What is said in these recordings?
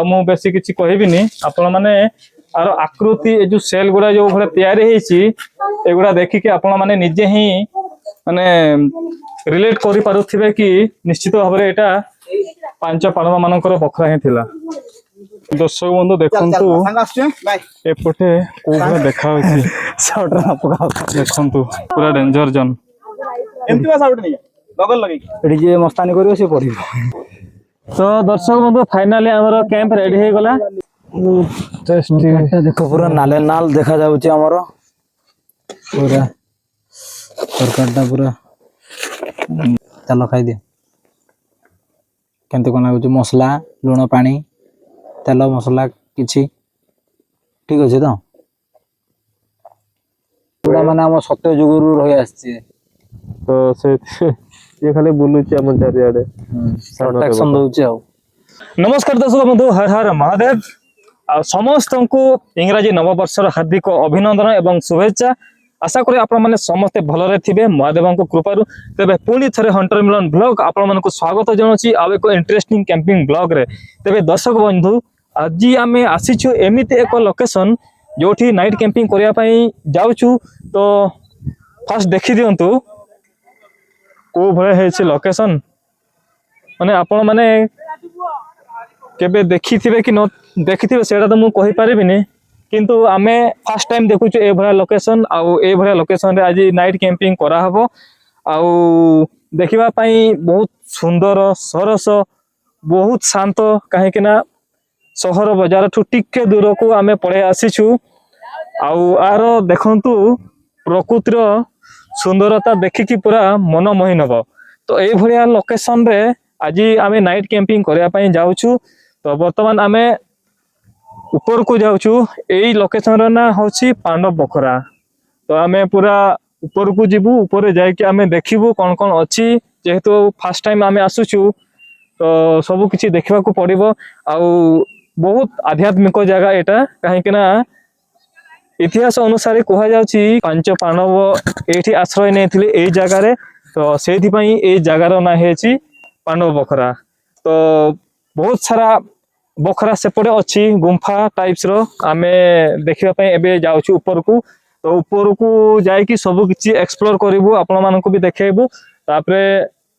मु बेसी किछि कहबिनी आपण माने आर आकृति ए जो सेल गुडा जो भले तयारी हेछि एगुडा देखि कि आपण माने निजे ही माने रिलेट करि पारुथिबे कि निश्चित भाबरे एटा पांच पांडव मानकर बखरा ही थिला। दर्शक बंधु देखंतु एपटे कोबा देखा होछि साउट ना पका देखंतु पूरा डेंजर जोन एमती साउट नहीं बगल लगे एडी जे मस्तानी करियो से पड़िबो। तो दर्शक बंधु फाइनली हमर कैंप रेडी हे गला। टेस्टी देखो पूरा नाले नाल देखा जाउछि हमर पूरा सरकारटा पूरा चलो खाई दे केनते कोन लागुछि मसला लूण पानी तेल मसला किछि ठीक अछि तो पूरा माने हम सत्य जुगुरु रहि आछि तो से ये खाली बुलुछि हम चारियाडे प्रोटेक्शन दउछि आ। नमस्कार दर्शक बंधु हर हर महादेव आ समस्त को इंग्राजी नववर्षर हार्दिक अभिनंदन एवं शुभेच्छा। आशा करी आपण माने समस्ते भलरे थिबे महादेव को कृपारु। तेबे पुणी थरे हंटर मिलन ब्लॉग आपण मानको स्वागत जणोछि आ एक इंटरेस्टिंग कैंपिंग ब्लॉग रे। तेबे दर्शक बंधु आज आमे आसीछु एमिते एक लोकेशन जोठी नाइट कैंपिंग करिया पई जाउछु। तो फर्स्ट देखि दियंतु को भले हेछि लोकेशन माने आपण माने केबे देखिथिबे कि न देखिथिबे सेटा तो मु कहि परिबिनी किंतु आमे फर्स्ट टाइम देखुछु ए भरा लोकेशन आउ ए भरा लोकेशन रे आज नाइट कैंपिंग करा हबो। आउ देखिबा पई बहुत सुंदर सरस बहुत शांत काहे कि ना शहर बाजार ठु टिके दूर को आमे पळे आसीछु। आउ आर देखंतु प्रकृतिर सुंदरता देखिकी पूरा मन मोहि नबो। तो ए भरिया लोकेशन रे आज आमे नाइट कैंपिंग करिया पई जाउछु। तो वर्तमान आमे ऊपर को जाउछु। एई लोकेशन रा ना होछि पांडव बखरा। तो आमे पूरा ऊपर को जिबु ऊपर जाय कि आमे देखिबु कोन कोन अछि जेहेतु फर्स्ट टाइम आमे आसुछु। तो सब किछि देखिबा को पड़िबो। आउ बहुत आध्यात्मिक जगह एटा काहे कि ना इतिहास अनुसार कहा जाउछि पांच पांडव एठी आश्रय नेथिले एई जगह रे। तो सेथि पई एई जगह ना हेछि पांडव बखरा। तो बहुत सारा बखरा सेपटे अच्छी गुंफा टाइप्स रो आमे देखिबा पई एबे जाउछु ऊपर को। तो ऊपर को जाय कि सब किछि एक्सप्लोर करिवु आपण मानन को भी देखेबु। तापरे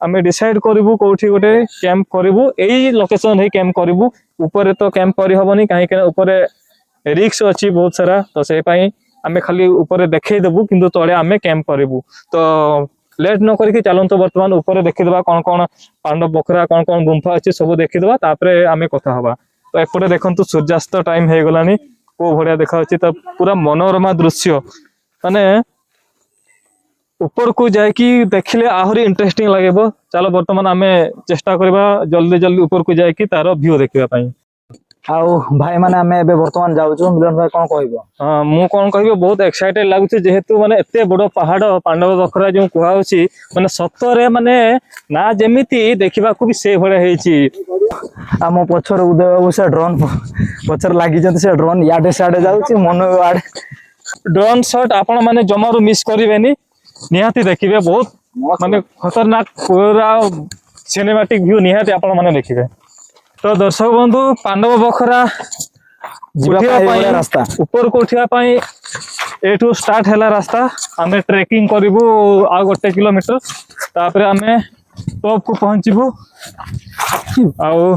आमे डिसाइड करिवु कोठी गोटे कैंप करिवु एई लोकेशन रे कैंप करिवु। ऊपर तो कैंप करि हबनी काहे कि ऊपर रिस्क अछि बहुत सारा। तो से पई आमे खाली ऊपर देखै देबु किंतु तळे आमे कैंप करिवु। तो लेट न करके चलंतो वर्तमान ऊपर देखि देबा कोन कोन पांडव बखरा कोन कोन गुंफा अछि सब देखि देबा तापरे आमे कथा हबा। तो एपटे देखंतु सूर्यास्त टाइम हे गलानी को भड़िया देखा होछि। तो पूरा मनोरमा दृश्य माने ऊपर को जाय कि देखिले आहुरी इंटरेस्टिंग लागेबो। चलो वर्तमान आमे चेष्टा करबा जल्दी जल्दी ऊपर को जाय कि तारो व्यू देखिबा पई। आउ भाई माने हमें एबे वर्तमान जाउछु मिलन भाई कोन कहइबो। हां मु कोन कहबो बहुत एक्साइटेड लागुछि जेहेतु माने एते बडो पहाड़ पांडव बखरा जो कुहा होछि माने सत्तरे माने ना जेमिति देखिबा को भी से भले हेछि। आम पछर उदय बाबू से ड्रोन पछर लागि जंत से ड्रोन याडे साडे जाउछि मन आडे ड्रोन शॉट आपण माने जमारु मिस करिवेनी निहाती देखिबे बहुत माने खतरनाक पूरा सिनेमैटिक व्यू निहाती आपण माने देखिबे। तो दर्शक बंधु पांडव बखरा रास्ता ऊपर को उठिया पई एठू स्टार्ट हैला रास्ता। आमे ट्रेकिंग करिवु आ 1 किलोमीटर तापरे आमे टॉप को पहुंचीबु। आउ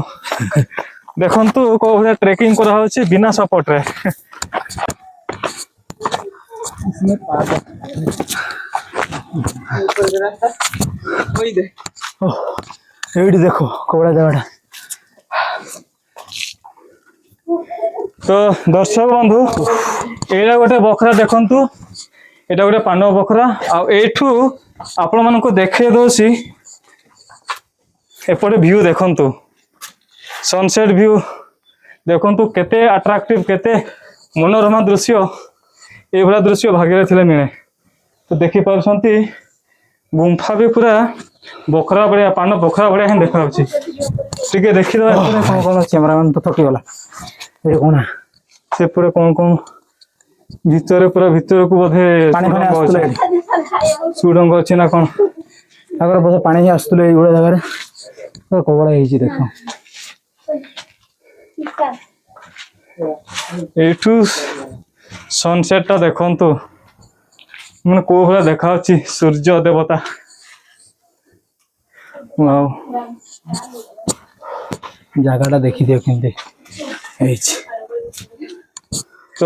देखंतु को भले ट्रेकिंग करा होछि बिना सपोर्ट रे। इसमें ऊपर रास्ता ओई दे एडी देखो कोबड़ा जगह। तो दर्शक बंधु एटा गोटे बखरा देखंतु एटा गोटे पांडव बखरा। आ एठू आपण मानको देखे दोसी एपटे व्यू देखंतु सनसेट व्यू देखंतु केते अट्रैक्टिव केते मनोरमा दृश्य ए भला दृश्य भाग्य थिले मिले। तो देखि परसंती गुंफा भी पूरा बखरा बढिया पांडव बखरा बढिया हे देखा होछि। ठीक है देखि दो कोन कोन कैमरामैन तो थकी गला ए कोना से पूरा कोन भीतर पूरा भीतर को बोधे पानी पानी आस्तले सुडंग अछि ना कोन अगर बोधे पानी ही आस्तले ए गुडा जगह रे तो कोबड़ा हेछि देखो এইଠୁ ସନସେଟ୍ ଟା ଦେଖନ୍ତୁ ମାନେ କୋଉ ଭଳିଆ ଦେଖାଯାଉଛି ସୂର୍ଯ୍ୟ ଦେବତା। ୱାଓ ଜାଗାଟା ଦେଖିଦିଅ କେମିତି ହେଇଛି। ତ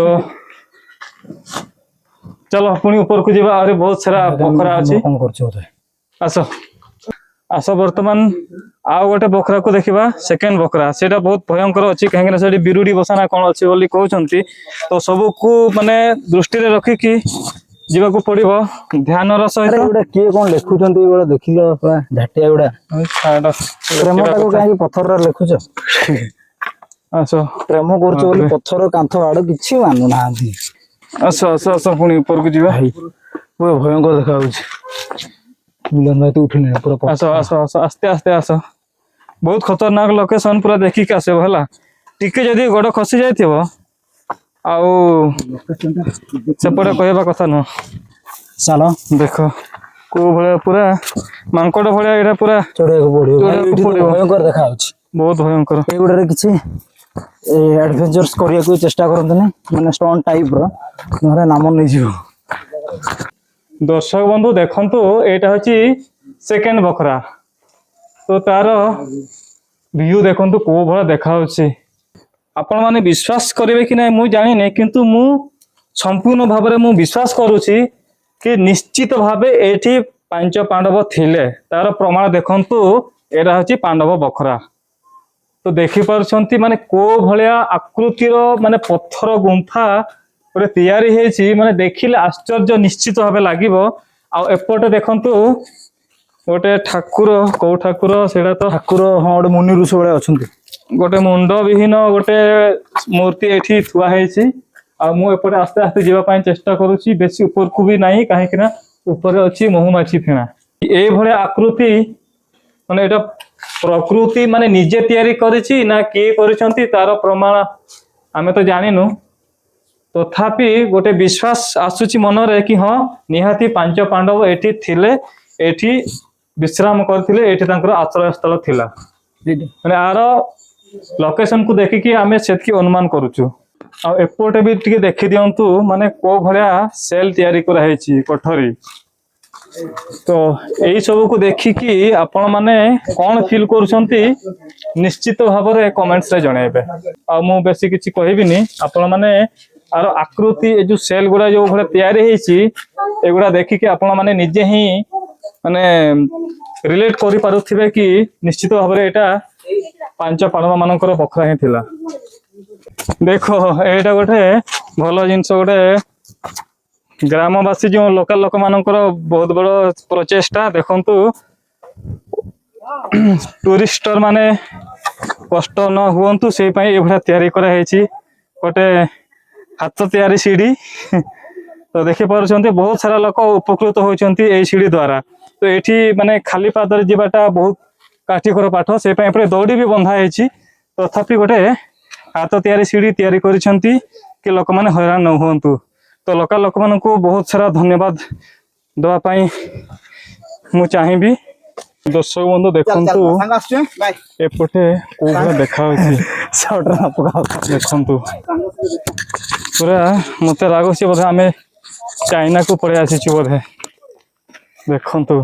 ଚାଲ ପୁଣି ଉପରକୁ ଯିବା, ଆହୁରି ବହୁତ ସାରା ବଖରା ଅଛି। କଣ କରୁଛ ବୋଧେ? ଆସ ଆସ ବର୍ତ୍ତମାନ ଆଉ ଗୋଟେ ବଖରାକୁ ଦେଖିବା। ସେକେଣ୍ଡ ବଖରା ସେଇଟା ବହୁତ ଭୟଙ୍କର ଅଛି, କାହିଁକି ନା ସେଠି ବିରୁଡି ବସାନା କଣ ଅଛି ବୋଲି କହୁଛନ୍ତି। ତ ସବୁକୁ ମାନେ ଦୃଷ୍ଟିରେ ରଖିକି ଯିବାକୁ ପଡିବ ଧ୍ୟାନର ସହିତ। ଏଗୁଡା କିଏ କଣ ଲେଖୁଛନ୍ତି ଏଗୁଡା ଦେଖିଲ ପୁରା ଝାଟିଆ ଗୁଡା। ପ୍ରେମଟାକୁ କାହିଁକି ପଥରରେ ଲେଖୁଛ? ଆସ ପ୍ରେମ କରୁଛ ବୋଲି ପଥର କାନ୍ଥ ଆଡ କିଛି ମାନୁନାହାନ୍ତି। ଆସ ଆସ ଆସ ପୁଣି ଉପରକୁ ଯିବା। ଭାଇ ପୁରା ଭୟଙ୍କର ଦେଖାଯାଉଛି। ମିଲନ ଭାଇ ତ ଉଠିନି ପୁରା ଆସ ଆସ ଆସ ଆସ୍ତେ ଆସ୍ତେ ଆସ। ବହୁତ ଖତରନାକ ଲୋକେସନ, ପୁରା ଦେଖିକି ଆସିବ ହେଲା। ଟିକେ ଯଦି ଗୋଡ ଖସି ଯାଇଥିବ ଆଉ ସେପଟେ କହିବା କଥା ନୁହଁ। ଚାଲ ଦେଖ କୋଉ ଭଳିଆ ପୁରା ମାଙ୍କଡ ଭଳିଆ ଏଇଟା ପୁରା ଚଢିବାକୁ ପଡିବ। ଚଢିବାକୁ ପଡିବ। ଭୟଙ୍କର ଦେଖାଯାଉଛି। ବହୁତ ଭୟଙ୍କର। ଏଇଗୁଡାରେ କିଛି ଆଡଭେଞ୍ଚର୍ସ କରିବାକୁ ଚେଷ୍ଟା କରନ୍ତୁନି, ମାନେ ଷ୍ଟଣ୍ଟ ଟାଇପ ର, ନହେଲେ ନାମ ନେଇଯିବ। ଦର୍ଶକ ବନ୍ଧୁ ଦେଖନ୍ତୁ, ଏଇଟା ହଉଛି ସେକେଣ୍ଡ ବଖରା। ତ ତାର ଭିୟୁ ଦେଖନ୍ତୁ କୋଉ ଭଳିଆ ଦେଖାଯାଉଛି। ଆପଣ ମାନେ ବିଶ୍ୱାସ କରିବେ କି ନାହିଁ ମୁଁ ଜାଣିନି, କିନ୍ତୁ ମୁଁ ସମ୍ପୂର୍ଣ୍ଣ ଭାବରେ ମୁଁ ବିଶ୍ୱାସ କରୁଛି କି ନିଶ୍ଚିତ ଭାବେ ଏଇଠି ପାଞ୍ଚ ପାଣ୍ଡବ ଥିଲେ। ତାର ପ୍ରମାଣ ଦେଖନ୍ତୁ, ଏଇଟା ହଉଛି ପାଣ୍ଡବ ବଖରା। ତ ଦେଖିପାରୁଛନ୍ତି ମାନେ କୋଉ ଭଳିଆ ଆକୃତିର ମାନେ ପଥର ଗୁମ୍ଫା ଗୋଟେ ତିଆରି ହେଇଛି, ମାନେ ଦେଖିଲେ ଆଶ୍ଚର୍ଯ୍ୟ ନିଶ୍ଚିତ ଭାବେ ଲାଗିବ। ଆଉ ଏପଟେ ଦେଖନ୍ତୁ ଗୋଟେ ଠାକୁର, କୋଉ ଠାକୁର ସେଇଟା ତ ଠାକୁର ହଁ ଗୋଟେ ମୁନି ଋଷି ଭଳିଆ ଅଛନ୍ତି। ଗୋଟେ ମୁଣ୍ଡ ବିହୀନ ଗୋଟେ ମୂର୍ତ୍ତି ଏଠି ଥୁଆ ହେଇଛି। ଆଉ ମୁଁ ଏପଟେ ଆସ୍ତେ ଆସ୍ତେ ଯିବା ପାଇଁ ଚେଷ୍ଟା କରୁଛି, ବେଶୀ ଉପରକୁ ବି ନାହିଁ, କାହିଁକି ନା ଉପରେ ଅଛି ମହୁମାଛି ଫେଣା। ଏଇଭଳିଆ ଆକୃତି ମାନେ ଏଇଟା ପ୍ରକୃତି ମାନେ ନିଜେ ତିଆରି କରିଛି ନା କିଏ କରିଛନ୍ତି ତାର ପ୍ରମାଣ ଆମେ ତ ଜାଣିନୁ। ତଥାପି ଗୋଟେ ବିଶ୍ୱାସ ଆସୁଛି ମନରେ କି ହଁ ନିହାତି ପାଞ୍ଚ ପାଣ୍ଡବ ଏଠି ଥିଲେ, ଏଠି ବିଶ୍ରାମ କରିଥିଲେ, ଏଠି ତାଙ୍କର ଆଶ୍ରୟ ସ୍ଥଳ ଥିଲା। ମାନେ ଆର ଲୋକେସନ କୁ ଦେଖିକି ଆମେ ସେତିକି ଅନୁମାନ କରୁଛୁ। ଆଉ ଏପଟେ ବି ଟିକେ ଦେଖି ଦିଅନ୍ତୁ, ମାନେ କୋଉ ଭଳିଆ ସେଲ ତିଆରି କରାହେଇଛି କୋଠରୀ। ତ ଏଇ ସବୁକୁ ଦେଖିକି ଆପଣ ମାନେ କଣ ଫିଲ୍ କରୁଛନ୍ତି ନିଶ୍ଚିତ ଭାବରେ କମେଣ୍ଟସ ରେ ଜଣେଇବେ। ଆଉ ମୁଁ ବେଶୀ କିଛି କହିବିନି, ଆପଣ ମାନେ ଆର ଆକୃତି ଏ ଯୋଉ ସେଲ ଗୁଡା ଯୋଉ ଭଳିଆ ତିଆରି ହେଇଛି, ଏଗୁଡା ଦେଖିକି ଆପଣ ମାନେ ନିଜେ ହିଁ ମାନେ ରିଲେଟ କରିପାରୁଥିବେ କି ନିଶ୍ଚିତ ଭାବରେ ଏଇଟା ପାଞ୍ଚ ପାଣ୍ଡବ ମାନଙ୍କର ବଖରା ହିଁ ଥିଲା। ଦେଖ ଏଇଟା ଗୋଟେ ଭଲ ଜିନିଷ, ଗୋଟେ ଗ୍ରାମବାସୀ ଯୋଉ ଲୋକାଲ ଲୋକମାନଙ୍କର ବହୁତ ବଡ ପ୍ରଚେଷ୍ଟା। ଦେଖନ୍ତୁ ଟୁରିଷ୍ଟର ମାନେ କଷ୍ଟ ନ ହୁଅନ୍ତୁ ସେଇ ପାଇଁ ଏଭଳିଆ ତିଆରି କରାହେଇଛି ଗୋଟେ ହାତ ତିଆରି ସିଢି। ତ ଦେଖିପାରୁଛନ୍ତି ବହୁତ ସାରା ଲୋକ ଉପକୃତ ହଉଛନ୍ତି ଏଇ ସିଢି ଦ୍ଵାରା। ତ ଏଇଠି ମାନେ ଖାଲି ପାଦରେ ଯିବାଟା ବହୁତ କାଠିକର ପାଠ, ସେଇ ପାଇଁ ଏପଟେ ଦଉଡି ବି ବନ୍ଧା ହେଇଛି। ତଥାପି ଗୋଟେ ହାତ ତିଆରି ସିଢି ତିଆରି କରିଛନ୍ତି କି ଲୋକମାନେ ହଇରାଣ ନ ହୁଅନ୍ତୁ। ତ ଲୋକାଲ ଲୋକମାନଙ୍କୁ ବହୁତ ସାରା ଧନ୍ୟବାଦ ଦବା ପାଇଁ ମୁଁ ଚାହିଁବି। ଦର୍ଶକ ବନ୍ଧୁ ଦେଖନ୍ତୁ ଏପଟେ କୋଉ ଭଳିଆ ଦେଖାଯାଉଛି ଦେଖନ୍ତୁ। ପୁରା ମତେ ଲାଗୁଛି ବୋଧେ ଆମେ ଚାଇନାକୁ ପଳେଇ ଆସିଛୁ ବୋଧେ। ଦେଖନ୍ତୁ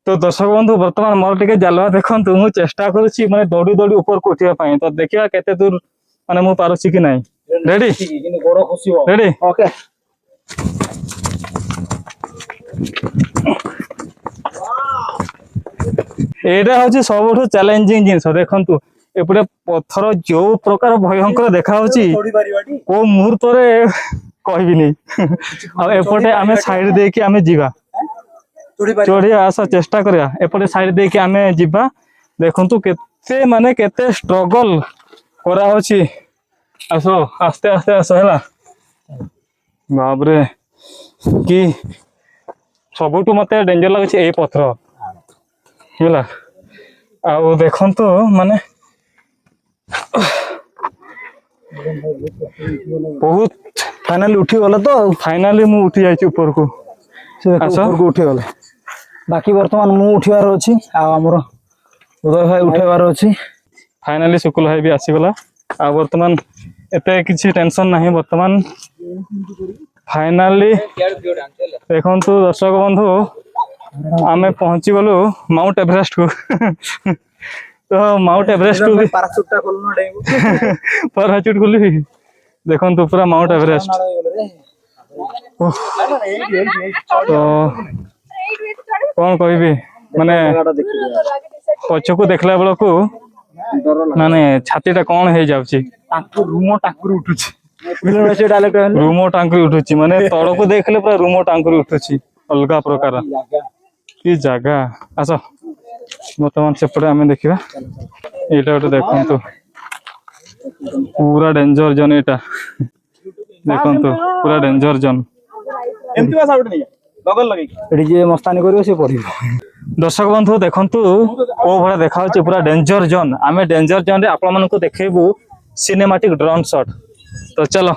ତ ଦର୍ଶକ ବନ୍ଧୁ ବର୍ତ୍ତମାନ ମୋର ଟିକେ ଜାଲୁଆ ଦେଖନ୍ତୁ, ମୁଁ ଚେଷ୍ଟା କରୁଛି ମାନେ ଦୌଡ଼ି ଦୌଡ଼ି ଉପରକୁ ଉଠିବା ପାଇଁ। ତ ଦେଖିବା କେତେ ଦୂର ମାନେ ମୁଁ ପାରୁଛି କି ନାହିଁ। Ready ready okay. ଏଇଟା ହଉଛି ସବୁଠୁ ଚ୍ୟାଲେଞ୍ଜିଂ ଜିନିଷ। ଦେଖନ୍ତୁ ଏପଟେ ପଥର ଯୋଉ ପ୍ରକାର ଭୟଙ୍କର ଦେଖାଯାଉଛି, କୋଉ ମୁହୂର୍ତ୍ତରେ କହିବିନି। ଆଉ ଏପଟେ ଆମେ ସାଇଡ ଦେଇକି ଆମେ ଯିବା, ଚଢିବା ଆସ ଚେଷ୍ଟା କରିବା। ଏପଟେ ସାଇଡ ଦେଇକି ଆମେ ଯିବା। ଦେଖନ୍ତୁ କେତେ ମାନେ କେତେ ଷ୍ଟ୍ରଗଲ କରାହଉଛି। ଆସ ଆସ୍ତେ ଆସ୍ତେ ଆସ ହେଲା। ବାବରେ କି ସବୁଠୁ ମତେ ଡେଞ୍ଜର ଲାଗୁଛି ଏଇ ପଥର ହେଲା। ଆଉ ଦେଖନ୍ତୁ ମାନେ ବହୁତ ଫାଇନାଲି ଉଠିଗଲେ ତ ଆଉ। ଫାଇନାଲି ମୁଁ ଉଠି ଯାଇଛି ଉପରକୁ। ସେ ଦେଖ ଆସ ଉପରକୁ ଉଠିଗଲେ। ବାକି ବର୍ତ୍ତମାନ ମୁଁ ଉଠିବାର ଅଛି, ଆଉ ଆମର ଉଦୟ ଭାଇ ଉଠେଇବାର ଅଛି। ଫାଇନାଲି ଶୁକୁଲ ଭାଇ ବି ଆସିଗଲା। ଆଉ ବର୍ତ୍ତମାନ एते किसी टेंशन नहीं बर्तमान फाइनाली देखो दर्शक बंधु आमे पहुंची गलु माउंट एवरेस्ट को तो माउंट एवरेस्ट को ପାରାଚୁଟଟା ଖୋଲୁନ ଡେଇବୁ पैराचूट खोली देखो पूरा माउंट एवरेस्ट तो कौन कहबी माने पछकू देखला बेला को माने छातीटा कौन हो जाउची रूम टांकुरी उठुଛି रूमो टांकुरी उठुची माने तळ को देखले पूरा रूमो टांकुरी उठुची अलगा प्रकार की जगह आस बर्तमान सेपटे आम देखा यहाँ गोटे देखु पूरा डेंजर जोन यहाँ देखु पूरा डेंजर जोन ଏମିତି ବାସ ଗୋଟେ ନେଇଯା ଗଗଲ ଲଗେଇକି ଏଠି ଯିଏ ମସ୍ତାନୀ କରିବ ସେ ପଡିବ। दर्शक बंधु देखंतु को भाया देखा पूरा डेंजर जोन आम डेंजर जोन रे आपण मानकु देखेबू सिनेमैटिक ड्रोन शॉट तो चलो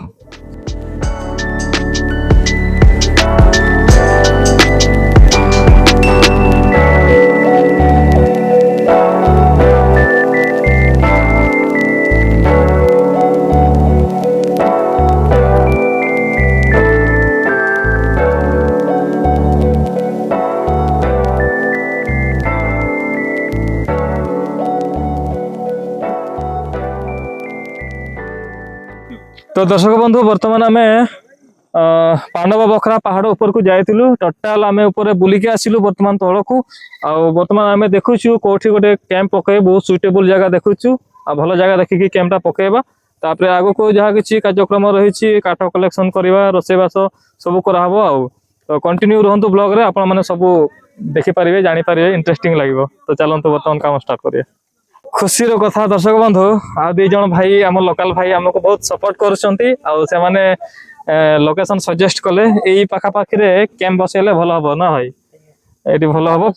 तो दर्शक बंधु बर्तमान आम पांडव बखरा पहाड़ ऊपर को जाइलु टोटाल आम ऊपर बुलिकी आसिलु बर्तमान तल को बर्तमान आम देखुचु कोठी गोटे कैंप पकेबू सुइटेबल जगह देखुचु आ भल जगह देखिकी कैंपटा पकेबा तापर आगो को जहाँ किसी कार्यक्रम रही काठ कलेक्शन करवा रोषेबास सब कराहब आउ तो कंटिन्यू रहंतु ब्लॉग रे आपण माने सब देखि पारिबे जानि पारिबे इंटरेस्टिंग लागिवो तो चलंतु बर्तमान काम स्टार्ट करिया खुशी रो कथा दर्शक बंधु आ दुई जन भाई आम लोकल भाई आमको बहुत सपोर्ट करछंती आ से माने लोकेशन सजेस्ट कले एई पाखा पाखी रे कैंप बसेले भलो हबो ना भाई एटी भलो हबो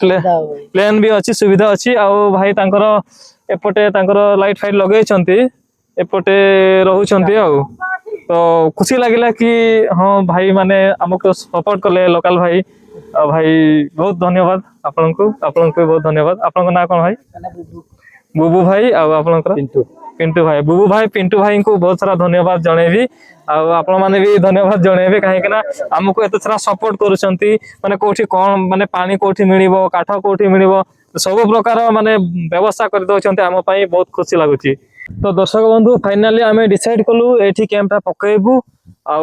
प्लेन भी अछि सुविधा अछि आ भाई तांकर एपटे तांकर लाइट फाइट लगै छंती एपटे रहू छंती आ तो खुशी लागिला कि हां भाई माने हमको सपोर्ट कले लोकल भाई आ भाई बहुत धन्यवाद आपनको बहुत धन्यवाद आपन ना कोन भाई बुबू भाई पिंटू भाई बुबू भाई पिंटू भाई को बहुत सारा धन्यवाद जनइबी आपण माने भी धन्यवाद जनइबे कहीं ना हमको एत सारा सपोर्ट करूछंती माने कोठी कोन माने पानी कोठी मिलिबो काठ कोठी मिलिबो सब प्रकार माने व्यवस्था कर दोछंती हम पई बहुत खुशी लागुची तो दर्शक बंधु फाइनली आमे डिसाइड कलु एठी कैंपटा पकेबू आ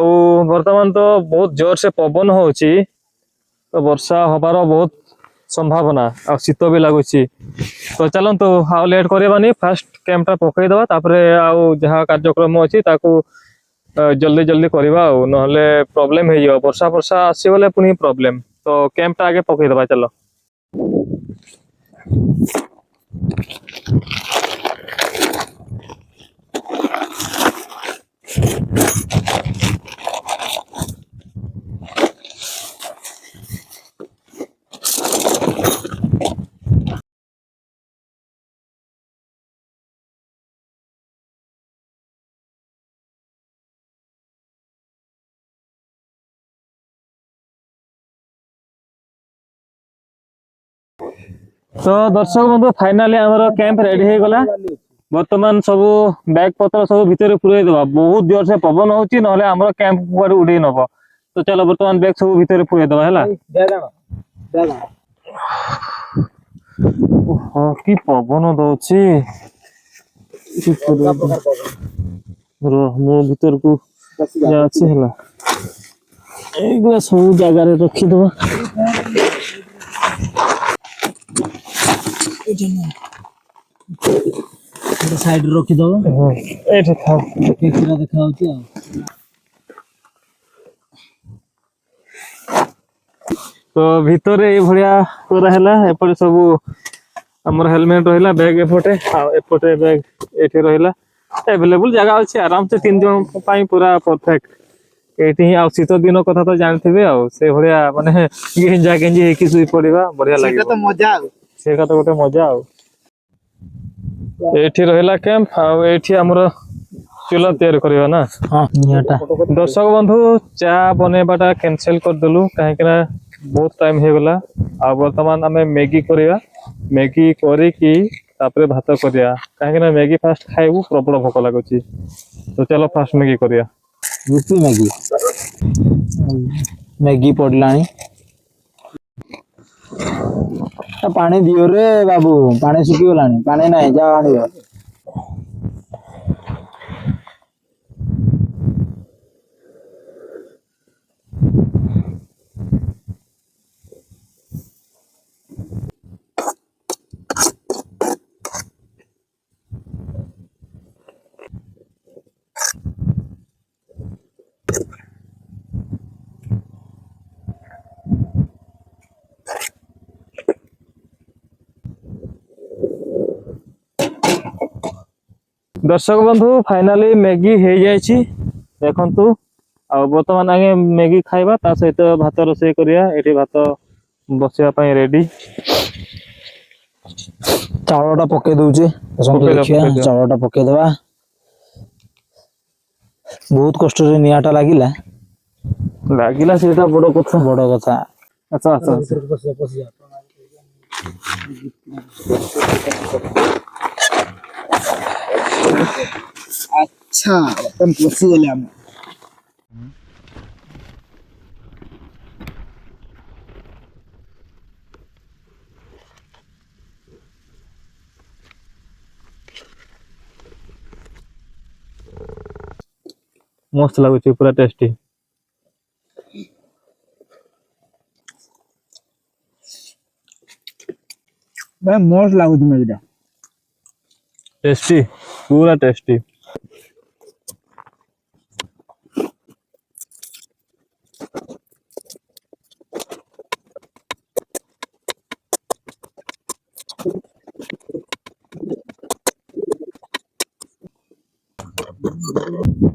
वर्तमान तो बहुत जोर से पवन होची तो वर्षा हबार बहुत संभावना आ शीत भी लगुच तो चलतु आ लेट करवानी फास्ट कैंपटा पकई दवा तापरे आउ जहाँ कार्यक्रम अच्छी जल्दी जल्दी करवा नहले प्रॉब्लम हो वर्षा वर्षा आसीगले पुणी प्रॉब्लम तो कैंपटा आगे पकई दवा चलो तो दर्शक बंधु फाइनाली आमर कैंप रेडी हो गला बर्तमान सब बैग पत्र सब भितर पुरे दबा बहुत जोर से पवन होची नहले आमर कैंप पर उड़े नब तो चलो बर्तमान बैग सब भितर पुरे दबा हैला ओहो की पवन दोची मो भितर को जाची हैला एगला सब जगह रे रखी दबा साइड रखी दबो एठे था केकरा देखा होती आ तो भीतर ए भड़िया पूरा हैला एपटे सब हमर हेलमेट रहिला बैग एपटे आ एपटे बैग एठे रहिला अवेलेबल जगह अछि आराम से तीन जन पाई पूरा परफेक्ट एठी आ शीत दिन कथा तो जानथिबे आ से भड़िया माने गेंजा गेंजी हेकी सुई पड़िबा बढ़िया लागे ସେଟା ତ ମଜା ଆଉ सेका तो गोटे मजा आ एठी रहिला कैंप आ एठी हमर चूल्हा तैयार करबा ना हां नियाटा दर्शक बंधु चा बनेबाटा कैंसिल कर देलु काहे कि ना बहुत टाइम हे गला आ वर्तमान हमें मैगी करबा मैगी करी की तापर भात करिया कहीं मैगी फास्ट खाइबू प्रबल भोक लगुच तो चलो फास्ट मैगी करिया यूपी मैगी मैगी पड़लानी पानी दियो रे बाबू पानी सुखी गलानी पानी नहीं जा आनियो दर्शक बंधु फाइनाली मैगी हो जाइए देखु आ बर्तमान आगे मैगी खाइबा ता सहित भात रोषे करिया एठी भात बसिया पई रेडी चावलटा पके दउचे चावलटा पके देबा बहुत कष्ट रे नियाटा लागिला सेटा बड़ कथा अच्छा अच्छा अपन पसी गले हम मस्त लगुच पूरा टेस्टी भाई मस्त लागु तुम एटा टेस्टी पूरा टेस्टी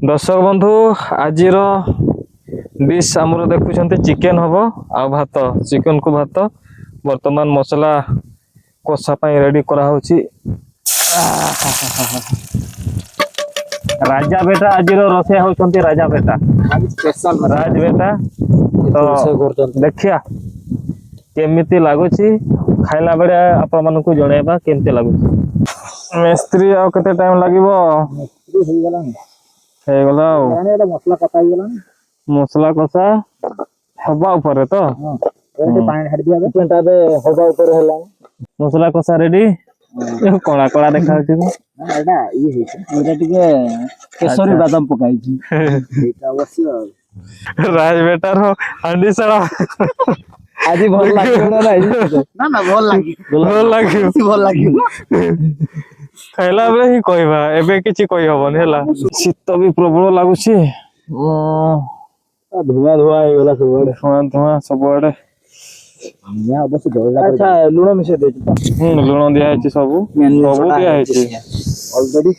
दर्शक बंधु आज डिश आमर देखुं चिकेन हम आ भात चिकेन को भात वर्तमान मसला कषा रेडी करा राजा बेटा आज रोषे होती राजा बेटा राज बेटा तो देखिया केमिति लगुच खाइला बेले आपण मानकु जणेबा केमिति लगुच मिस्त्री आ केते टाइम लागिवो हे गला मसला कथा ही गला मसला कषा हवा ऊपर तो पानी ढाडी दिया पेंटा बे हवा ऊपर होला मसला कषा रेडी कला कला देखा एटा ये एटा टिके केसरी बादाम पकाई छी एटा अवश्य राज बेटा रो हांडी सड़ा आज भल लागियो ना ना भल लागी खाइला बेले ही कहबा एबे किछि कहि हबन हेला शीत भी प्रबल लागुछि धुआ धुआ हे गला धुआ सबआडे या बस जळला अच्छा लुण मिसे देछि लुण दिया है सब दिया है ऑलरेडी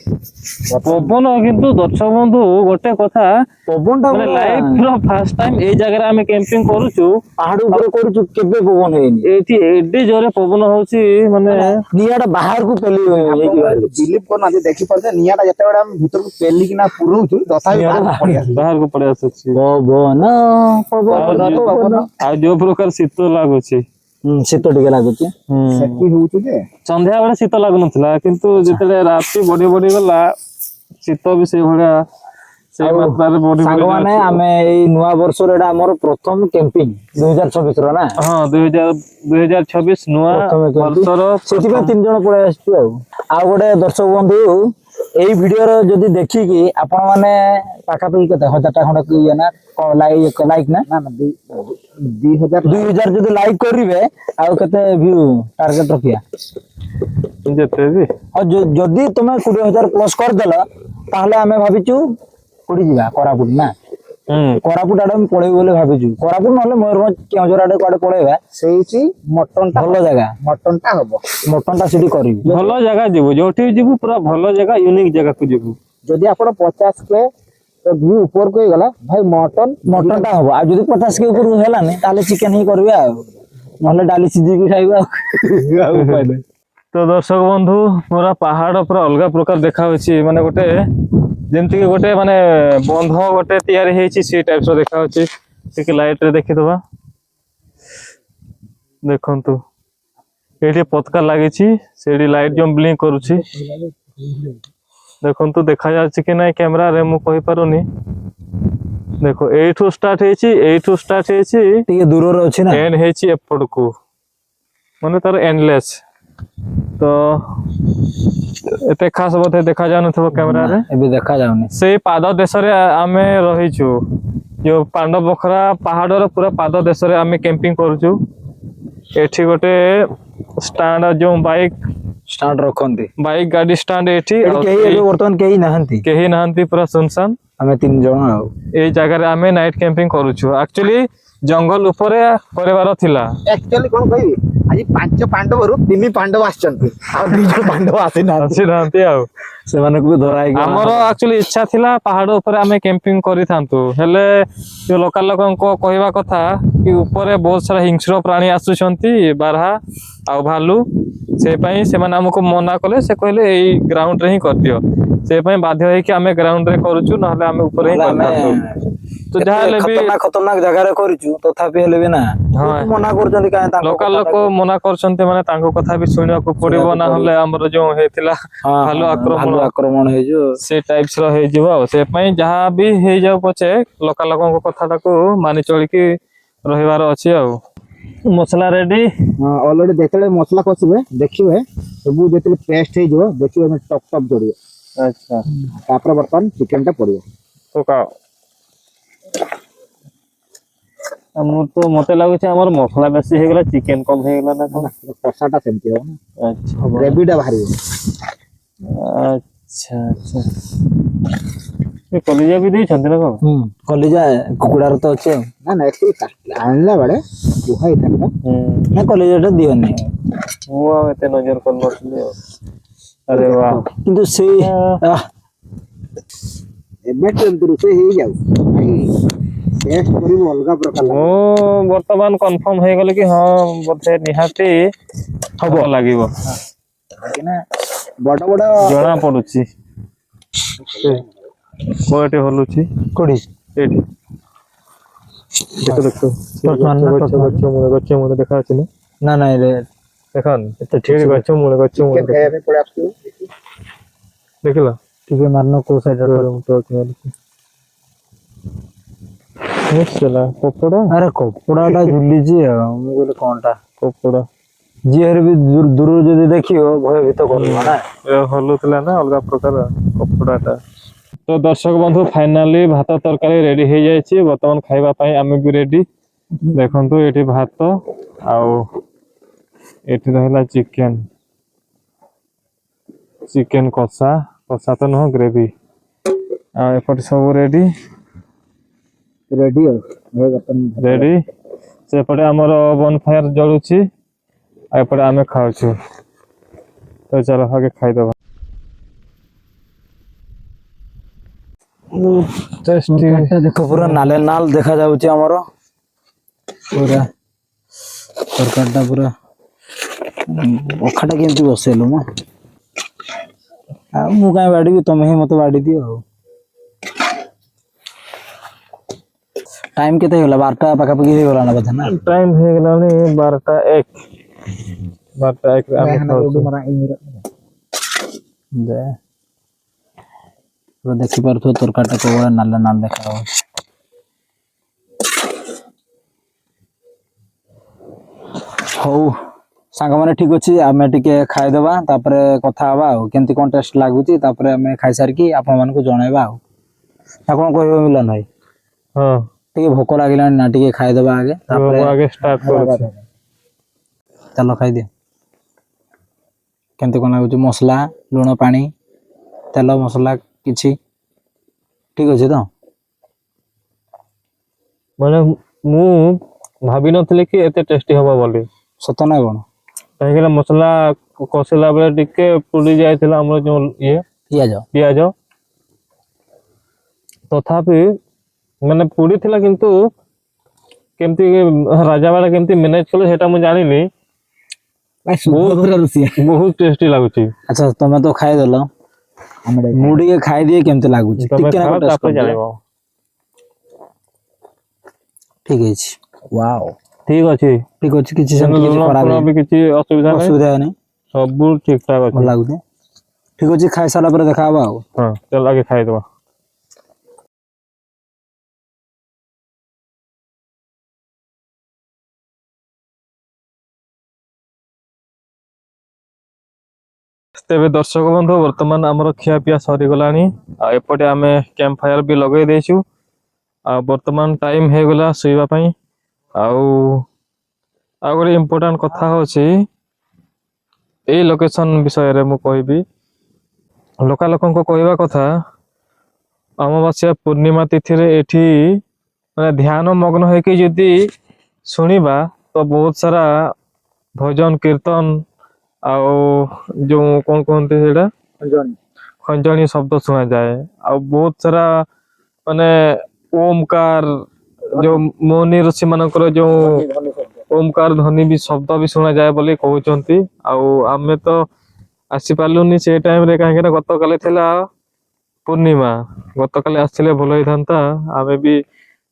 पवन किंतु दर्शक बंधु गोटे कथा पवन माने लाइफ रो फर्स्ट टाइम ए जगह में कैंपिंग करूछु पहाड़ ऊपर करूछु केबे पवन हेनी एठी एडी जोरे पवन होछि माने नियाटा बाहर को पेली बिलीव करना जे देखि परते नियाटा जते बडा हम भीतर को पेली कि ना पुरुछु तथा बाहर को पड़े आछछि पवन पवन आ जो प्रकार शीत लागुछि शीत टिके लागुछि सेकी होउछु जे संध्या बेले शीत लागु नथला किंतु जेतले राति बडी बडी गला शीत भी से भड़ा से मात्रा रे बडी सांग माने हमें ए नुवा वर्ष रे हमर प्रथम कैंपिंग 2026 रो ना हां 2026 नुवा वर्ष रो सेति में तीन जण पळे आछछु आ गोटे दर्शक बंधु एई वीडियो रो जदी देखि कि आपण माने पाका पई कते 1000 टा खंड कि ना लाइक ना ना 2000 जदी लाइक करिवे आ कते व्यू टारगेट रखिया जेते भी और जदी तुमे 20000 प्लस कर देला ताहले हमें भाबिचू कोडी जिबा कोरापुट ना कोरापुट आडे हम पळेइ बोले भाबिचू कोरापुट नले मयूरभंज केउझर आडे कोडे पळेइबा सेइची मटन टा भलो जगह मटन टा हबो मटन टा सिटी करिवि भलो जगह जीवु जोठी जीवु पूरा भलो जगह यूनिक जगह को जीवु जदी आपण 50 के तो व्यू ऊपर को गला भाई मटन टा हबो आ जदी 50 के ऊपर हेला ने ताले चिकन ही करबे आ नले डाली सिजी के खाइबा आ उपाय नै तो दर्शक बंधु पूरा पहाड़ पूरा अलग प्रकार देखा होछि माने गोटे जेमति कि गोटे माने बंध गोटे तयारी हेछि सी टाइप रो देखा होछि ठीक लाइट रे देखि दबा देखंतु ଏଠି ପତାକା ଲାଗିଛି ସେଠି ଲାଇଟ୍ ଜମ୍ ବ୍ଲିଙ୍କ କରୁଛି ଦେଖନ୍ତୁ ଦେଖାଯାଉଛି କି ନାଇଁ କ୍ୟାମେରାରେ ମୁଁ କହିପାରୁନି ଦେଖ ଏଇଠୁ ଷ୍ଟାର୍ଟ ହେଇଛି ଟିକେ ଦୂରରେ ଅଛି ନା ଏଣ୍ଡ ହେଇଛି ଏପଟକୁ ମାନେ ତାର ଏଣ୍ଡଲେସ୍ ତ ଏତେ ଖାସ ବୋଧେ ଦେଖା ଯାଉନଥିବ କ୍ୟାମେରାରେ ଏବେ ଦେଖା ଯାଉନି ସେଇ ପାଦ ଦେଶରେ ଆମେ ରହିଛୁ ଯୋଉ ପାଣ୍ଡବ ବଖରା ପାହାଡର ପୁରା ପାଦ ଦେଶରେ ଆମେ କ୍ୟାମ୍ପିଂ କରୁଛୁ ଏଠି ଗୋଟେ ଷ୍ଟାଣ୍ଡ ଯୋଉ ଷ୍ଟାର୍ଟ ରଖନ୍ତି ବାଇକ୍ ଗାଡି ଷ୍ଟାଣ୍ଡ ଏଠି ଏଠି କେହି ଏବେ ବର୍ତ୍ତମାନ କେହି ନାହାନ୍ତି ପୁରା ସୁନସାନ ଆମେ 3 ଜଣ ଆଉ ଏଇ ଜାଗାରେ ଆମେ ନାଇଟ୍ କ୍ୟାମ୍ପିଂ କରୁଛୁ ଆକ୍ଚୁଆଲି ଜଙ୍ଗଲ ଉପରେ କରିବାର ଥିଲା ଆକ୍ଚୁଆଲି କଣ କହିବି ଆଜି 5 ପାଣ୍ଡବରୁ 3 ପାଣ୍ଡବ ଆସିଛନ୍ତି ଆଉ 2 ଜଣ ପାଣ୍ଡବ ଆସିନାହାନ୍ତି ଆଉ ସେମାନଙ୍କୁ ବି ଧରା ହେଇକି ଆମର ଆକ୍ଚୁଆଲି ଇଚ୍ଛା ଥିଲା ପାହାଡ ଉପରେ ଆମେ କ୍ୟାମ୍ପିଂ କରିଥାନ୍ତୁ ହେଲେ ଯୋଉ ଲୋକାଲ ଲୋକଙ୍କ କହିବା କଥା କି ଉପରେ ବହୁତ ସାରା ହିଂସ୍ର ପ୍ରାଣୀ ଆସୁଛନ୍ତି ବାରହା ଆଉ ଭାଲୁ ସେ ପାଇଁ ସେମାନେ ଆମକୁ ମନା କଲେ ସେ କହିଲେ ଏଇ ଗ୍ରାଉଣ୍ଡରେ ହିଁ କରିଦିଅ ସେ ପାଇଁ ବାଧ୍ୟ ହେଇକି ଆମେ ଗ୍ରାଉଣ୍ଡରେ କରୁଛୁ ନହେଲେ ଆମେ ଉପରେ ହିଁ କରିଥାନ୍ତୁ ତ ଯାହା ହେଲେ ବି ଖତରନାକ ଜାଗାରେ କରିଛୁ ତଥାପି ହେଲେ ବି ନା ମନା କରୁଛନ୍ତି କାହିଁ ତାଙ୍କ ଲୋକାଲ ଲୋକ ମନା କରୁଛନ୍ତି ମାନେ ତାଙ୍କ କଥା ବି ଶୁଣିବାକୁ ପଡିବ ନହେଲେ ଆମର ଯୋଉ ହେଇଥିଲା ଭାଲୁ ଆକ୍ରମଣ ହେଇଯିବ ସେ ଟାଇପ୍ସ ର ହେଇଯିବ ଆଉ ସେ ପାଇଁ ଯାହା ବି ହେଇଯାଉ ପଛେ ଲୋକାଲ ଲୋକଙ୍କ କଥାଟାକୁ ମାନି ଚଳିକି ରହିବାର ଅଛି ଆଉ ମସଲା ରେଡି ଅଲରେଡି ଯେତେବେଳେ ମସଲା କଷିବେ ଦେଖିବେ ସବୁ ଯେତେବେଳେ ପେଷ୍ଟ ହେଇଯିବ ଦେଖିବେ ଟପ୍ ଟପ୍ ଜଳିବ ଆଚ୍ଛା ତାପରେ ବର୍ତ୍ତମାନ ଚିକେନ ଟା ପଡିବ ପକାଅ ମତେ ଲାଗୁଛି ଆମର ମସଲା ବେଶୀ ହେଇଗଲା ଚିକେନ କମ ହେଇଗଲା ନା କଣ କଷାଟା ସେମିତି ହବ ନା ଆଚ୍ଛା ଗ୍ରେଭିଟା ବାହାରିବ ଆଚ୍ଛା ଆଚ୍ଛା ଏ କଲିଜା ବି ଦେଇଛନ୍ତି ନା କଣ କଲିଜା କୁକୁଡାର ତ ଅଛି ଆଉ ନା ଏକ୍ଚୁଆଲି ଆଣିଲା ବେଳେ କୁହା ହେଇଥାନ୍ତା ନା କଲିଜାଟା ଦିଅନି ମୁଁ ଆଉ ଏତେ ନଜର କରିନଥିଲି ଆଉ ଆରେ ବା କିନ୍ତୁ ସେଇ ଏବେ ତ ଏମିତି ରୋଷେଇ ହେଇଯାଉ ଟେଷ୍ଟ କରିବୁ ଅଲଗା ପ୍ରକାର ମୁଁ ବର୍ତ୍ତମାନ କନଫର୍ମ ହେଇଗଲି କି ହଁ ବୋଧେ ନିହାତି ହବ ଲାଗିବ ବଡ ବଡ ଜଣା ପଡୁଛି ଏଠି ହଲୁଛି କୋଉଠି ଏଇଠି ଦେଖ ଗଛ ମୂଳେ ଦେଖା ଅଛି ନା ନାଇଁ ରେ ଦେଖାନି ଏତେ ଠିକ ସେ ଗଛ ମୂଳେ ଖାଇବା ପାଇଁ ପଳେଇ ଆସୁଛୁ ଦେଖିଲ ଟିକେ ମାନ କୋଉ ସାଇଡରେ କପଡା ଆରେ କପଡାଟା ଝୁଲିଛି ଆଉ ମୁଁ କହିଲି କଣଟା କପଡା ଯିଏ ବି ଦୂରରୁ ଯଦି ଦେଖିବ ଭୟଭୀତ କରିବ ନା ହଲୁଥିଲା ନା ଅଲଗା ପ୍ରକାର କପଡାଟା ତ ଦର୍ଶକ ବନ୍ଧୁ ଫାଇନାଲି ଭାତ ତରକାରୀ ରେଡି ହେଇଯାଇଛି ବର୍ତ୍ତମାନ ଖାଇବା ପାଇଁ ଆମେ ବି ରେଡି ଦେଖନ୍ତୁ ଏଠି ଭାତ ଆଉ ଏଠି ରହିଲା ଚିକେନ କଷା ତ ନୁହଁ ଗ୍ରେଭି ଆଉ ଏପଟେ ସବୁ ରେଡି ସେପଟେ ଆମର ବନ ଫାୟାର ଜଳୁଛି ଆଉ ଏପଟେ ଆମେ ଖାଉଛୁ ତ ଚାଲ ଆଗେ ଖାଇଦବା ଦେଖ ପୁରା ନାଲ ନାଲ ଦେଖା ଯାଉଛି ଆମର ପୁରା ତରକାରୀଟା ପୁରା ଅଖାଟା କେମିତି ବସେଇଲୁ ମ ଆଉ ମୁଁ କାହିଁ ବାଡିବି ତମେ ହିଁ ମତେ ବାଡି ଦିଅ ଆଉ टाइम केते होला 12टा पाखापाखि हे होला ना बोधे ना टाइम हे गेलानी 12टा 1 ଆମେ ଖାଉଛୁ दे तो देखि पारथो तरकाटा कोबा नाल नाल देखा हो सांग माने ठीक अछि आमे टिके खाइ देबा तापरे कथा हवा आ केमती कोन टेस्ट लागुची तापरे आमे खाइ सार की आपन मान को जणैबा आ कोन कहबो मिलन भाई हां टिके भोक लागिला ना टिके खाइ देबा आगे तापरे आगे स्टार्ट करू चलो खाइ दे केमती कोन लागुची मसला लूण पानी तेल मसला किछि ठीक अछि तो माने मु भाबी नथले कि एते टेस्टी होबा बोली सत ना कोन काहे मसला कसेला बेले टिके पुडी जायतिला हमर जो ये पियाज तथापि माने पुडी थिला किंतु केमती राजा वाला केमती मैनेज करले सेटा मु जानिनी बहुत टेस्टी लागुची अच्छा तमे तो खाइ देलो मुडी के खाइ दिए केमती लागुची टिके ना टेस्ट कर जानिबो ठीक अछि वाओ ଠିକ ଅଛି ଠିକ ଅଛି କିଛି ସେମିତି କିଛି ଲୁଣ ଖରାପ ଫୁଣ ବି କିଛି ଅସୁବିଧା ନାହିଁ ଅସୁବିଧା ନାହିଁ ସବୁ ଠିକ ଠାକ ଭଲ ଅଛି ଲାଗୁଛି ଠିକ ଅଛି ଖାଇସାରିଲା ପରେ ଦେଖା ହବା ଆଉ ହଁ ଚାଲ ଆଗେ ଖାଇଦବା ତେବେ ଦର୍ଶକ ବନ୍ଧୁ ବର୍ତ୍ତମାନ ଆମର ଖିଆପିଆ ସରିଗଲାଣି ଆଉ ଏପଟେ ଆମେ କ୍ୟାମ୍ପ ଫାୟାର ବି ଲଗେଇ ଦେଇଛୁ ଆଉ ବର୍ତ୍ତମାନ ଟାଇମ ହେଇଗଲା ଶୋଇବା ପାଇଁ ଆଉ ଆଉ ଗୋଟେ ଇମ୍ପୋର୍ଟାଣ୍ଟ କଥା ହଉଛି ଏଇ ଲୋକେସନ ବିଷୟରେ ମୁଁ କହିବି ଲୋକଙ୍କ କହିବା କଥା ଅମାବାସ୍ୟା ପୂର୍ଣ୍ଣିମା ତିଥିରେ ଏଠି ମାନେ ଧ୍ୟାନ ମଗ୍ନ ହେଇକି ଯଦି ଶୁଣିବା ତ ବହୁତ ସାରା ଭଜନ କୀର୍ତ୍ତନ ଆଉ ଯୋଉ କଣ କୁହନ୍ତି ସେଇଟା ଖଞ୍ଜଣି ଶବ୍ଦ ଶୁଣାଯାଏ ଆଉ ବହୁତ ସାରା ମାନେ ଓମକାର ଯୋଉ ମୌନି ଋଷି ମାନଙ୍କର ଯୋଉ ଓମକାର ଧ୍ୱନି ବି ଶବ୍ଦ ବି ଶୁଣାଯାଏ ବୋଲି କହୁଛନ୍ତି ଆଉ ଆମେ ତ ଆସିପାରିଲୁନି ସେ ଟାଇମ ରେ କାହିଁକି ନା ଗତକାଲି ଥିଲା ପୂର୍ଣ୍ଣିମା ଗତକାଲି ଆସିଥିଲେ ଭଲ ହେଇଥାନ୍ତା ଆମେ ବି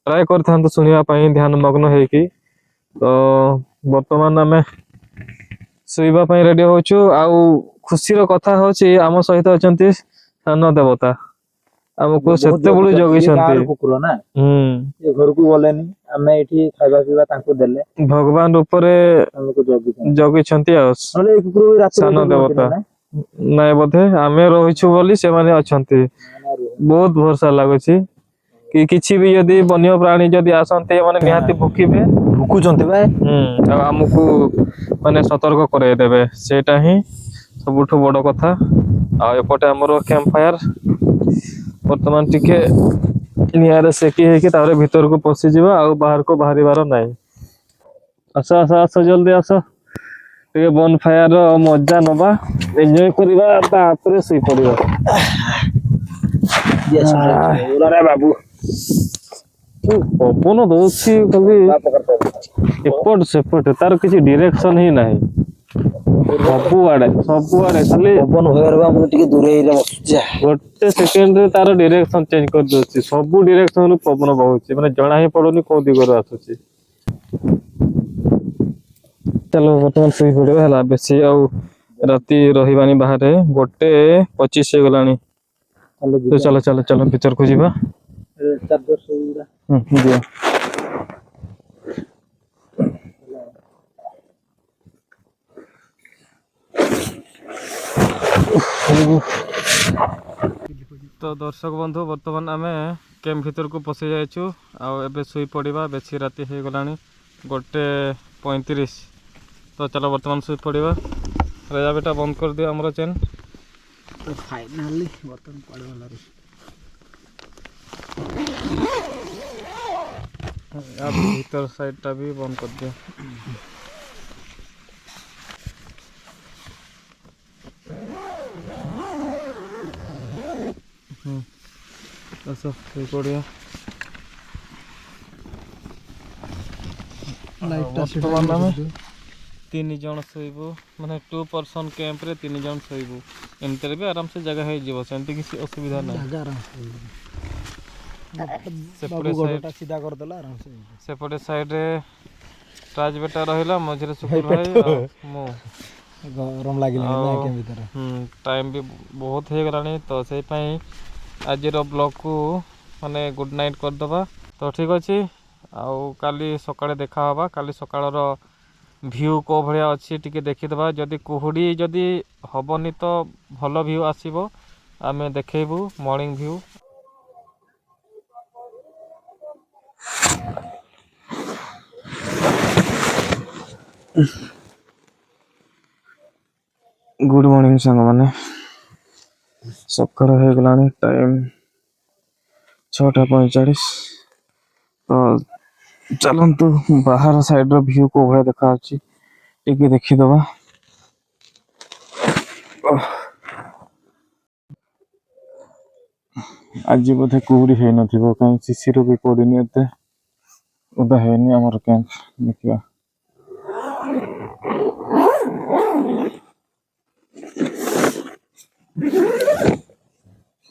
ଟ୍ରାଏ କରିଥାନ୍ତୁ ଶୁଣିବା ପାଇଁ ଧ୍ୟାନ ମଗ୍ନ ହେଇକି ତ ବର୍ତ୍ତମାନ ଆମେ ଶୋଇବା ପାଇଁ ରେଡି ହଉଛୁ ଆଉ ଖୁସିର କଥା ହଉଛି ଆମ ସହିତ ଅଛନ୍ତି ସ୍ଥାନ ଦେବତା ଆମକୁ ସେତେବେଳୁ ଜଗିଛନ୍ତି କୁକୁର ନା ହୁଁ ଏ ଘରକୁ ଗଲେନି ଆମେ ଏଇଠି ଖାଇବା ପିଇବା ତାଙ୍କୁ ଦେଲେ ଭଗବାନ ରୂପରେ ଆମକୁ ଜଗିଛନ୍ତି ଜଗିଛନ୍ତି ଆଉ ନହେଲେ ଏଇ କୁକୁର ବି ରାତିରେ ସାନ ରୁହନ୍ତିନି ଦେବତା ନା ନାଇଁ ବୋଧେ ଆମେ ରହିଛୁ ବୋଲି ସେମାନେ ଅଛନ୍ତି ବହୁତ ଭରସା ଲାଗୁଛି କି କିଛି ବି ଯଦି ବନ୍ୟ ପ୍ରାଣୀ ଯଦି ଆସନ୍ତି ମାନେ ନିହାତି ଭୁକିବେ ଭୁକୁଛନ୍ତି ବା ଆଉ ଆମକୁ ମାନେ ସତର୍କ କରାଇଦେବେ ସେଇଟା ହିଁ ସବୁଠୁ ବଡ କଥା ଆଉ ଏପଟେ ଆମର କ୍ୟାମ୍ପ ଫାୟାର ବର୍ତ୍ତମାନ ଟିକେ ନିଆଁରେ ସେକି ହେଇକି ତାପରେ ଭିତରକୁ ପଶିଯିବା ଆଉ ବାହାରକୁ ବାହାରିବାର ନାହିଁ ଆସ ଆସ ଆସ ଜଲ୍ଦି ଆସ ଟିକେ ବନ ଫାୟାର ର ମଜା ନବା ଏଞ୍ଜୟ କରିବା ତାପରେ ଶୋଇ ପଡିବା ବାବୁ ପବନ ଦଉଛି ଖାଲି ଏପଟ ସେପଟ ତାର କିଛି ଡିରେକ୍ସନ ହିଁ ନାହିଁ ସବୁଆଡେ ଖାଲି ପବନ ଭୟରେ ବା ମୁଁ ଟିକେ ଦୂରେଇରେ ବସୁଛି ଗୋଟେ ସେକେଣ୍ଡ ରେ ତାର ଡିରେକ୍ସନ ଚେଞ୍ଜ କରିଦଉଛି ସବୁ ଡିରେକ୍ସନ ରୁ ପବନ ବହୁଛି ମାନେ ଜଣା ହିଁ ପଡୁନି କୋଉ ଦିଗରୁ ଆସୁଛି ଚାଲ ବର୍ତ୍ତମାନ ଶୋଇ ପଡିବା ହେଲା ବେଶୀ ଆଉ ରାତି ରହିବାନି ବାହାରେ 1:25 ହେଇଗଲାଣି ଚାଲ ଚାଲ ଚାଲ ଭିତରକୁ ଯିବା ଯିବା ତ ଦର୍ଶକ ବନ୍ଧୁ ବର୍ତ୍ତମାନ ଆମେ କ୍ୟାମ୍ପ ଭିତରକୁ ପଶି ଯାଇଛୁ ଆଉ ଏବେ ଶୋଇ ପଡ଼ିବା ବେଶୀ ରାତି ହେଇଗଲାଣି 1:35 ତ ଚାଲ ବର୍ତ୍ତମାନ ଶୋଇ ପଡ଼ିବା ରେଜା ବେଟା ବନ୍ଦ କରିଦିଅ ଆମର ଚେନ୍ ଫାଇନାଲି ବର୍ତ୍ତମାନ କୁଆଡେ ଗଲା ଭିତର ସାଇଡଟା ବି ବନ୍ଦ କରିଦିଅ ଆସ ଶୋଇ ପଡ଼ିବା ବର୍ତ୍ତମାନ ଆମେ 3 ଜଣ ଶୋଇବୁ ମାନେ 2 ପର୍ସନ କ୍ୟାମ୍ପରେ 3 ଜଣ ଶୋଇବୁ ଏମିତିରେ ବି ଆରାମସେ ଜାଗା ହେଇଯିବ ସେମିତି କିଛି ଅସୁବିଧା ନାହିଁ ସେପଟେ ସାଇଡରେ ରାଜ ବେଟା ରହିଲା ମଝିରେ ଶୁକୁର ଭାଇ ଆଉ ମୁଁ ଗରମ ଲାଗିଲାଣି ନା କେମିତି ଭିତରେ ଟାଇମ ବି ବହୁତ ହେଇଗଲାଣି ତ ସେଇ ପାଇଁ ଆଜିର ବ୍ଲଗକୁ ମାନେ ଗୁଡ୍ ନାଇଟ୍ କରିଦେବା ତ ଠିକ୍ ଅଛି ଆଉ କାଲି ସକାଳେ ଦେଖା ହବା କାଲି ସକାଳର ଭ୍ୟୁ କୋଉ ଭଳିଆ ଅଛି ଟିକେ ଦେଖିଦେବା ଯଦି କୁହୁଡ଼ି ଯଦି ହବନି ତ ଭଲ ଭ୍ୟୁ ଆସିବ ଆମେ ଦେଖେଇବୁ ମର୍ଣ୍ଣିଂ ଭ୍ୟୁ ଗୁଡ୍ ମର୍ଣ୍ଣିଂ ସାଙ୍ଗମାନେ ସକାଳ ହେଇଗଲାଣି ଟାଇମ୍ 6:45 ତ ଚାଲନ୍ତୁ ବାହାର ସାଇଡର ଭ୍ୟୁ କୋଉ ଭଳିଆ ଦେଖାଯାଉଛି ଟିକେ ଦେଖିଦବା ଆଜି ବୋଧେ କୁହୁଡ଼ି ହେଇନଥିବ କାହିଁ ଶିଶିର ବି ପଡିନି ଏତେ ଓଦା ହେଇନି ଆମର କ୍ୟାମ୍ପ ଦେଖିବା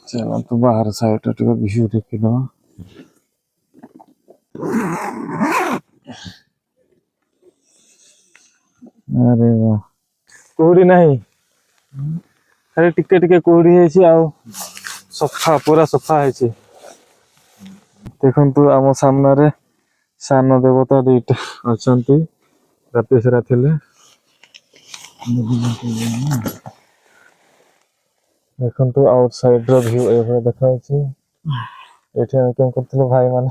ଚାଲନ୍ତୁ ବାହାର ସାଇଡ ଟିକେ ଭ୍ୟୁ ଦେଖିଦବା अरे वाह कुहुड़ी नहीं खाली टिके टिके कुहुड़ी है आउ सफा पूरा सफा है देखु आम सामने सान देवता दुईटा अच्छा राति सारा थिले देखु आउट साइड रो व्यू ए देखा एठी हम केम करथलो भाई माने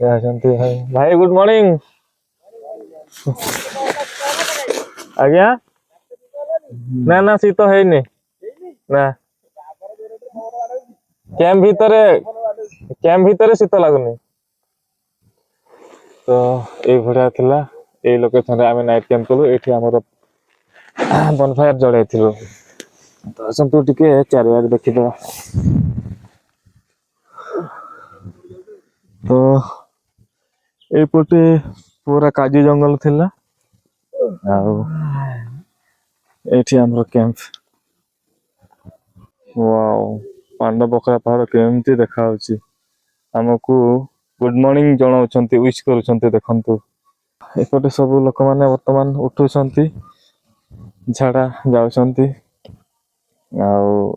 भाई भाई गुड मॉर्निंग आज्ञा ना ना शीत है ना कैंप भीतर शीत लगुनि तो ये भड़िया थिला ए लोकेशन रे आमे नाइट कैंप कलु एठी हमर बनफायर जड़ाई थिलु तो संतु टिके चारियार देखि दो तो ए पटे पूरा काजी जंगल थिला आउ एठी हमर कैंप वाओ पांडा बकरा पहाड़ केमती देखा होची हमकु गुड मॉर्निंग जणाउछंती विश करूछंती देखंतु एपटे सब लोक माने वर्तमान उठुछंती झाड़ा जाउछंती आउ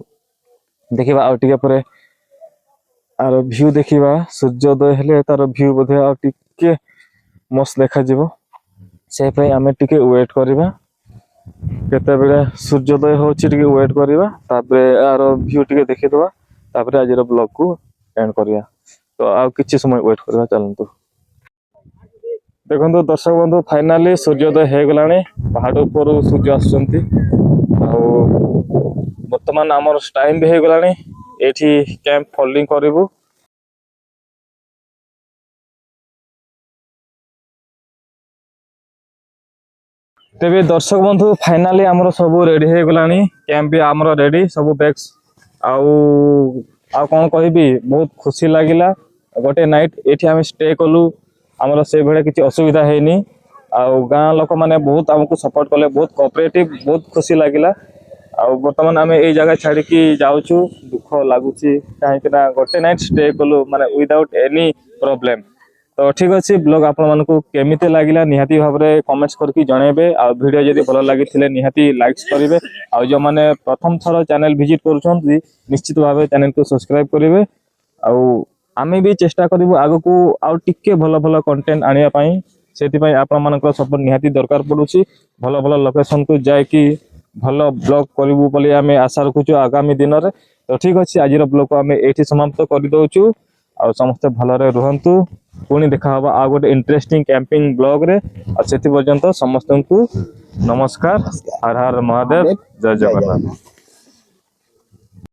देखिबा आउ टिके परे आर व्यू देखिबा सूर्योदय हेले तार व्यू बोधे आ टिके मस्त देखा जिवो से पे आमे टिके वेट करबा केते बेले सूर्योदय होची टिके वेट करबा तापरे आर व्यू टिके देखि दवा तापरे आज रो ब्लॉग को एंड करिया तो आ किछि समय वेट करबा चलंतु देखंतु दर्शक बंधु फाइनली सूर्योदय हे गलाने पहाड़ ऊपर सूर्य आसुचंती आ वर्तमान हमर टाइम भी हे गलाने एठी कैंप फोल्डिंग करबू तेबे दर्शक बंधु फाइनली हमर सब रेडी हे गलानी कैंप भी हमर रेडी सब बैग्स आउ आ कोन कहबी बहुत खुशी लागिला गोटे नाइट एठी हम स्टे कलु हमर से भेड़े किछि असुविधा हेनी आउ गां लोक माने बहुत हमकु सपोर्ट कले बहुत कोऑपरेटिव बहुत खुशी लागिला आउ वर्तमान आमे ए जगह छाड़ी की जाउछु दुख लागुची काहे कि ना गोटे नाइट स्टे कलु माने विदाउट एनी प्रॉब्लम तो ठीक अच्छे ब्लॉग आपण मानकु केमिते लागिला निहाती भाबरे कमेंट्स करके जणेबे आ वीडियो जदी भलो लागिथिले निहाती लाइक्स करिवे आ जो माने प्रथम थरो चैनल विजिट करूछन निश्चित भाबे चैनल को सब्सक्राइब करिवे आ आमे भी चेष्टा करिवो आगो को आ टिके भलो भलो कंटेंट आनिया पई सेति पई आपण मानकर सपोर्ट निहाती दरकार पडुची भलो भलो लोकेशन को जाय कि भलो ब्लॉग करिवो बोली आमे आशा रखुछु आगामी दिन रे तो ठीक अछि आजिर ब्लॉग को आमे एठी समाप्त करि दोछु आ समस्त भलरे रहंतु पुणी देखा हबा आ गोटे इंटरेस्टिंग कैंपिंग ब्लॉग रे आ सेति पर्यंत समस्त को नमस्कार हर हर महादेव जय जगन्नाथ।